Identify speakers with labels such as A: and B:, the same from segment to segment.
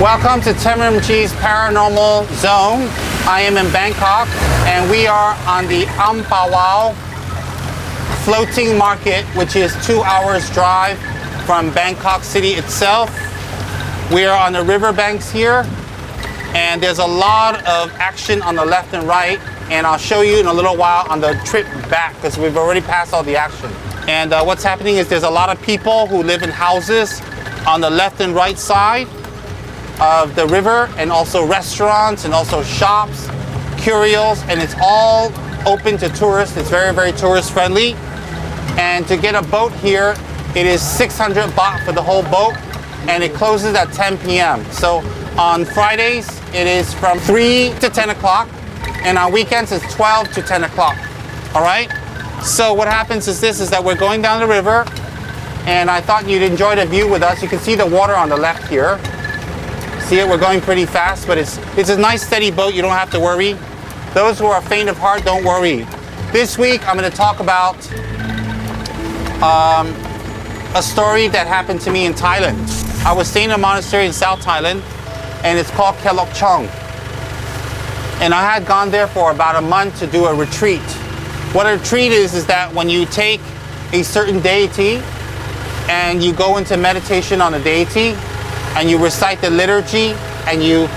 A: Welcome to Timrimji's Paranormal Zone. I am in Bangkok and we are on the Amphawa Floating Market, which is 2 hours drive from Bangkok city itself. We are on the riverbanks here and there's a lot of action on the left and right, and I'll show you in a little while on the trip back because we've already passed all the action. And what's happening is there's a lot of people who live in houses on the left and right side of the river, and also restaurants and also shops, curios, and it's all open to tourists. It's very, very tourist friendly. And to get a boat here, it is 600 baht for the whole boat, and it closes at 10 p.m. So on Fridays, it is from 3 to 10 o'clock, and on weekends, it's 12 to 10 o'clock. All right? So what happens is this, is that we're going down the river, and I thought you'd enjoy the view with us. You can see the water on the left here. See it, we're going pretty fast, but it's a nice steady boat, you don't have to worry. Those who are faint of heart, don't worry. This week, I'm gonna talk about a story that happened to me in Thailand. I was staying in a monastery in South Thailand, and it's called Chang. And I had gone there for about a month to do a retreat. What a retreat is that when you take a certain deity and you go into meditation on the deity, and you recite the liturgy, and you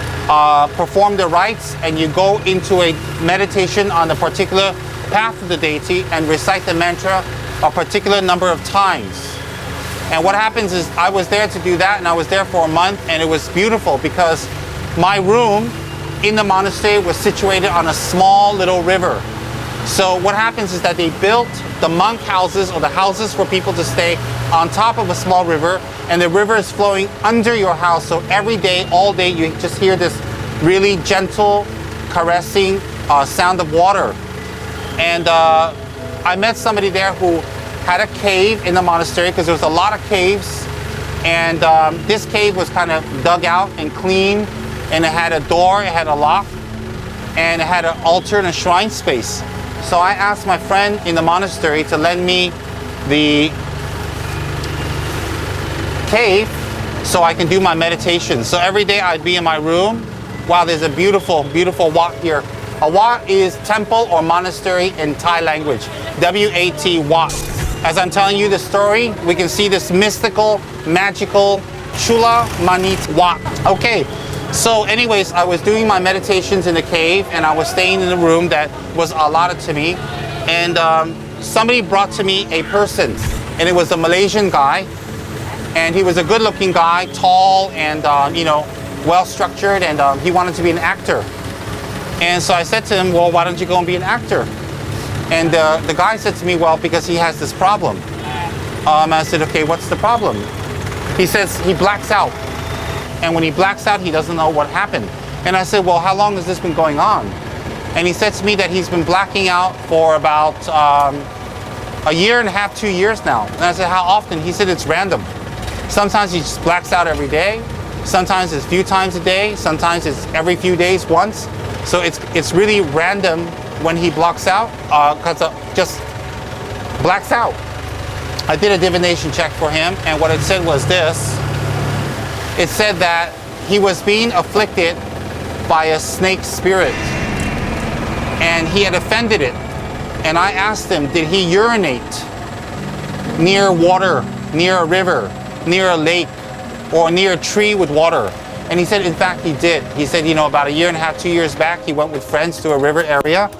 A: perform the rites, and you go into a meditation on the particular path of the deity and recite the mantra a particular number of times. And what happens is I was there to do that, and I was there for a month, and it was beautiful because my room in the monastery was situated on a small little river. So what happens is that they built the monk houses, or the houses for people to stay, on top of a small river, and the river is flowing under your house. So every day, all day, you just hear this really gentle, caressing sound of water. And I met somebody there who had a cave in the monastery, because there was a lot of caves, and this cave was kind of dug out and clean, and it had a door, it had a lock, and it had an altar and a shrine space. So I asked my friend in the monastery to lend me the cave so I can do my meditation. So every day I'd be in my room. Wow, there's a beautiful, beautiful wat here. A wat is temple or monastery in Thai language. W-A-T, wat. As I'm telling you the story, we can see this mystical, magical Chulamani wat. Okay. So anyways, I was doing my meditations in the cave, and I was staying in a room that was allotted to me, and somebody brought to me a person, and it was a Malaysian guy, and he was a good looking guy, tall and well structured, and he wanted to be an actor. And so I said to him, well, why don't you go and be an actor? And the guy said to me, well, because he has this problem. I said, okay, what's the problem? He says he blacks out. And when he blacks out, he doesn't know what happened. And I said, well, how long has this been going on? And he said to me that he's been blacking out for about a year and a half, 2 years now. And I said, how often? He said, it's random. Sometimes he just blacks out every day. Sometimes it's a few times a day. Sometimes it's every few days once. So it's really random when he blocks out, because just blacks out. I did a divination check for him, and what it said was this. It said that he was being afflicted by a snake spirit, and he had offended it. And I asked him, did he urinate near water, near a river, near a lake, or near a tree with water? And he said, in fact, he did. He said, about a year and a half, 2 years back, he went with friends to a river area,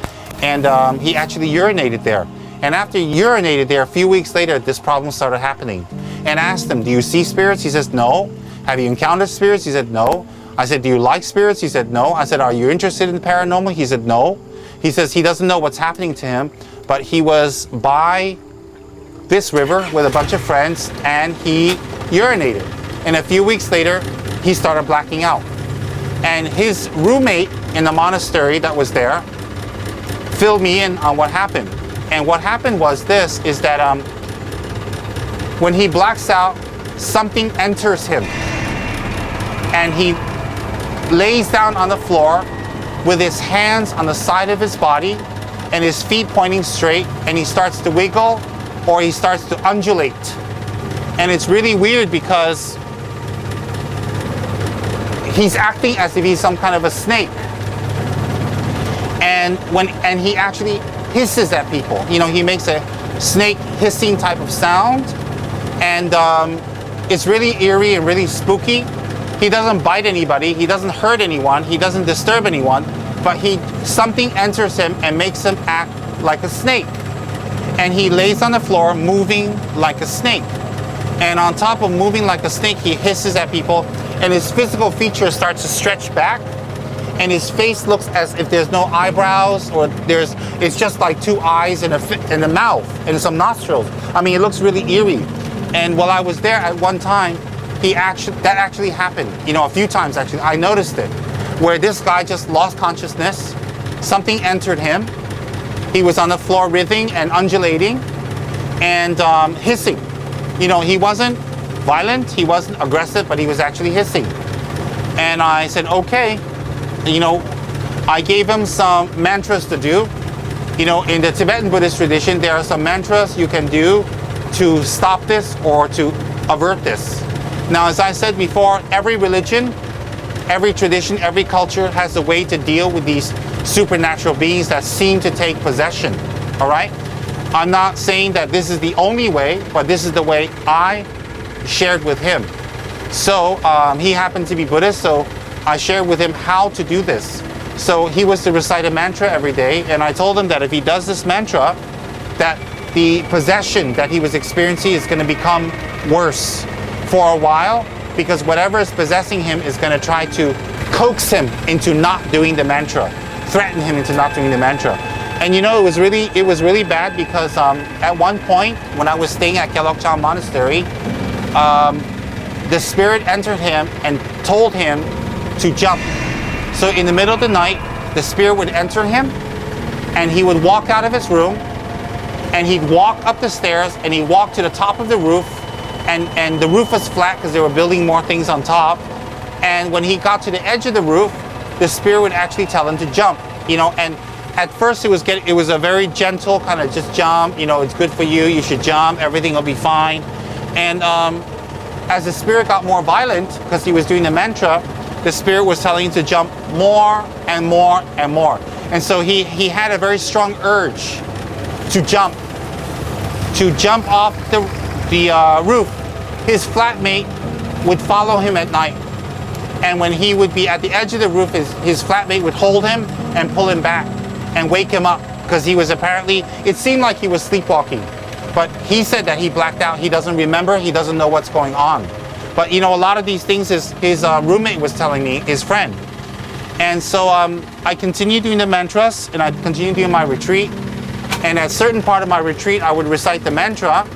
A: and he actually urinated there. And after he urinated there, a few weeks later, this problem started happening. And I asked him, do you see spirits? He says, no. Have you encountered spirits? He said, no. I said, do you like spirits? He said, no. I said, are you interested in the paranormal? He said, no. He says he doesn't know what's happening to him, but he was by this river with a bunch of friends, and he urinated. And a few weeks later, he started blacking out. And his roommate in the monastery that was there filled me in on what happened. And what happened was this, is that when he blacks out, something enters him. And he lays down on the floor with his hands on the side of his body and his feet pointing straight, and he starts to wiggle or he starts to undulate. And it's really weird because he's acting as if he's some kind of a snake. And he actually hisses at people. You know, he makes a snake hissing type of sound, and it's really eerie and really spooky. He doesn't bite anybody, he doesn't hurt anyone, he doesn't disturb anyone, but something enters him and makes him act like a snake. And he lays on the floor moving like a snake. And on top of moving like a snake, he hisses at people, and his physical features start to stretch back, and his face looks as if there's no eyebrows, or it's just like two eyes and a mouth and some nostrils. I mean, it looks really eerie. And while I was there at one time, that actually happened. You know, a few times actually, I noticed it, where this guy just lost consciousness. Something entered him. He was on the floor writhing and undulating and hissing. You know, he wasn't violent, he wasn't aggressive, but he was actually hissing. And I said, okay. You know, I gave him some mantras to do. You know, in the Tibetan Buddhist tradition, there are some mantras you can do to stop this or to avert this. Now, as I said before, every religion, every tradition, every culture has a way to deal with these supernatural beings that seem to take possession, all right? I'm not saying that this is the only way, but this is the way I shared with him. So he happened to be Buddhist, so I shared with him how to do this. So he was to recite a mantra every day, and I told him that if he does this mantra, that the possession that he was experiencing is going to become worse for a while, because whatever is possessing him is going to try to coax him into not doing the mantra, threaten him into not doing the mantra. And you know, it was really bad, because at one point when I was staying at Chang Monastery, the spirit entered him and told him to jump. So in the middle of the night, the spirit would enter him, and he would walk out of his room, and he'd walk up the stairs, and he'd walk to the top of the roof, and the roof was flat because they were building more things on top. And when he got to the edge of the roof, the spirit would actually tell him to jump. You know, and at first it was a very gentle kind of just jump. You know, it's good for you. You should jump. Everything will be fine. And as the spirit got more violent, because he was doing the mantra, the spirit was telling him to jump more and more and more. And so he had a very strong urge to jump off the roof. His flatmate would follow him at night. And when he would be at the edge of the roof, his flatmate would hold him and pull him back and wake him up, because he was apparently, it seemed like he was sleepwalking. But he said that he blacked out. He doesn't remember. He doesn't know what's going on. But you know, a lot of these things his roommate was telling me, his friend. And so I continued doing the mantras, and I continued doing my retreat. And at a certain part of my retreat, I would recite the mantra,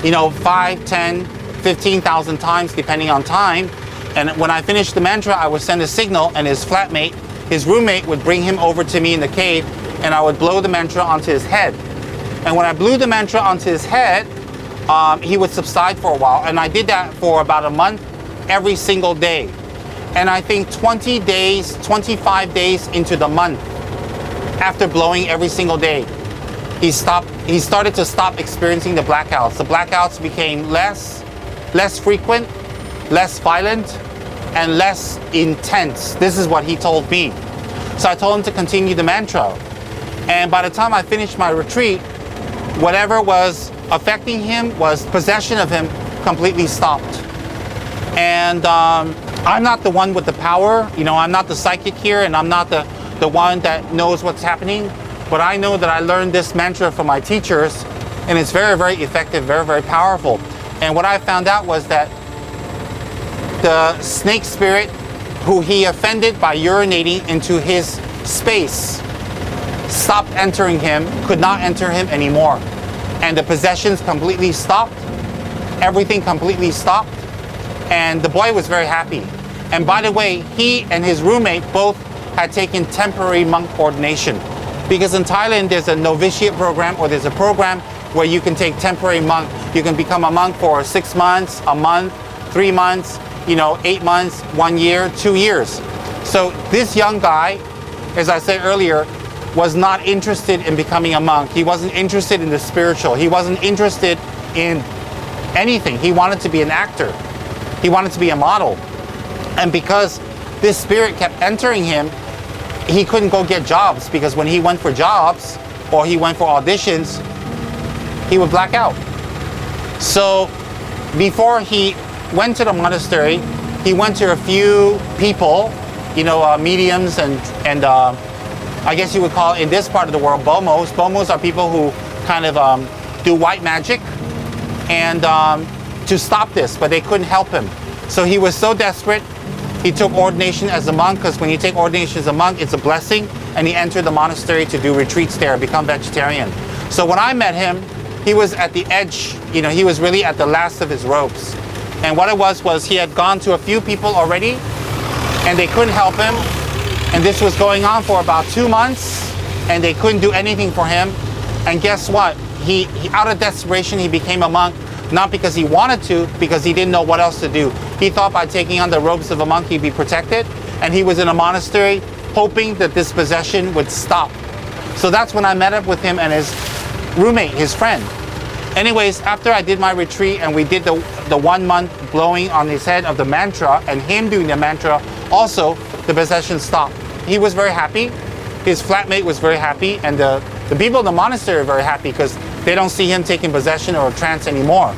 A: you know, 5, 10, 15,000 times, depending on time. And when I finished the mantra, I would send a signal, and his flatmate, his roommate, would bring him over to me in the cave, and I would blow the mantra onto his head. And when I blew the mantra onto his head, he would subside for a while. And I did that for about a month, every single day. And I think 20 days, 25 days into the month, after blowing every single day, he started to stop experiencing the blackouts. The blackouts became less frequent, less violent, and less intense. This is what he told me. So I told him to continue the mantra. And by the time I finished my retreat, whatever was affecting him, was possession of him, completely stopped. And I'm not the one with the power. You know, I'm not the psychic here, and I'm not the one that knows what's happening. But I know that I learned this mantra from my teachers, and it's very, very effective, very, very powerful. And what I found out was that the snake spirit who he offended by urinating into his space stopped entering him, could not enter him anymore. And the possessions completely stopped. Everything completely stopped. And the boy was very happy. And by the way, he and his roommate both had taken temporary monk ordination. Because in Thailand, there's a novitiate program, or there's a program where you can take temporary monk. You can become a monk for 6 months, a month, 3 months, 8 months, 1 year, 2 years. So this young guy, as I said earlier, was not interested in becoming a monk. He wasn't interested in the spiritual. He wasn't interested in anything. He wanted to be an actor. He wanted to be a model. And because this spirit kept entering him, he couldn't go get jobs, because when he went for jobs or he went for auditions, he would black out. So before he went to the monastery, he went to a few people, mediums and I guess you would call it in this part of the world bomos. Bomos are people who kind of do white magic and to stop this, but they couldn't help him. So he was so desperate, he took ordination as a monk, because when you take ordination as a monk, it's a blessing, and he entered the monastery to do retreats there, become vegetarian. So when I met him, he was at the edge, he was really at the last of his ropes. And what it was he had gone to a few people already, and they couldn't help him. And this was going on for about 2 months, and they couldn't do anything for him. And guess what? He out of desperation, he became a monk, not because he wanted to, because he didn't know what else to do. He thought by taking on the robes of a monk, he'd be protected. And he was in a monastery hoping that this possession would stop. So that's when I met up with him and his roommate, his friend. Anyways, after I did my retreat and we did the 1 month blowing on his head of the mantra and him doing the mantra, also the possession stopped. He was very happy. His flatmate was very happy, and the people in the monastery are very happy because they don't see him taking possession or trance anymore.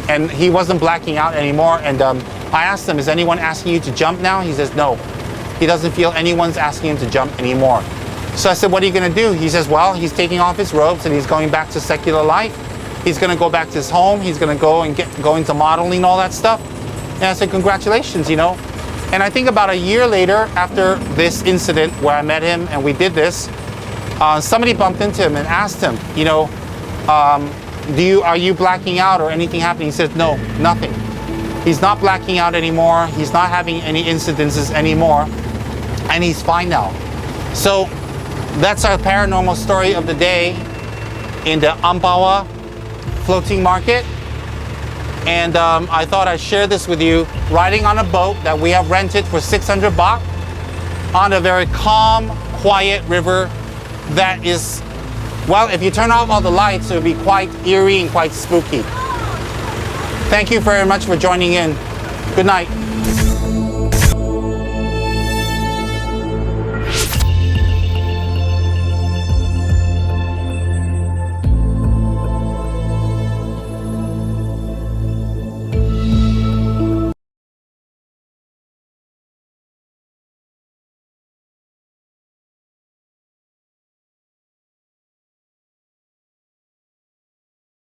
A: And he wasn't blacking out anymore. And I asked him, is anyone asking you to jump now? He says, no. He doesn't feel anyone's asking him to jump anymore. So I said, what are you going to do? He says, well, he's taking off his robes and he's going back to secular life. He's going to go back to his home. He's going to go and go into modeling, all that stuff. And I said, congratulations, And I think about a year later, after this incident where I met him and we did this, somebody bumped into him and asked him, are you blacking out or anything happening? He said, no, nothing. He's not blacking out anymore. He's not having any incidences anymore. And he's fine now. So that's our paranormal story of the day in the Amphawa Floating Market. And I thought I'd share this with you, riding on a boat that we have rented for 600 baht on a very calm, quiet river that is, well, if you turn off all the lights, it would be quite eerie and quite spooky. Thank you very much for joining in. Good night.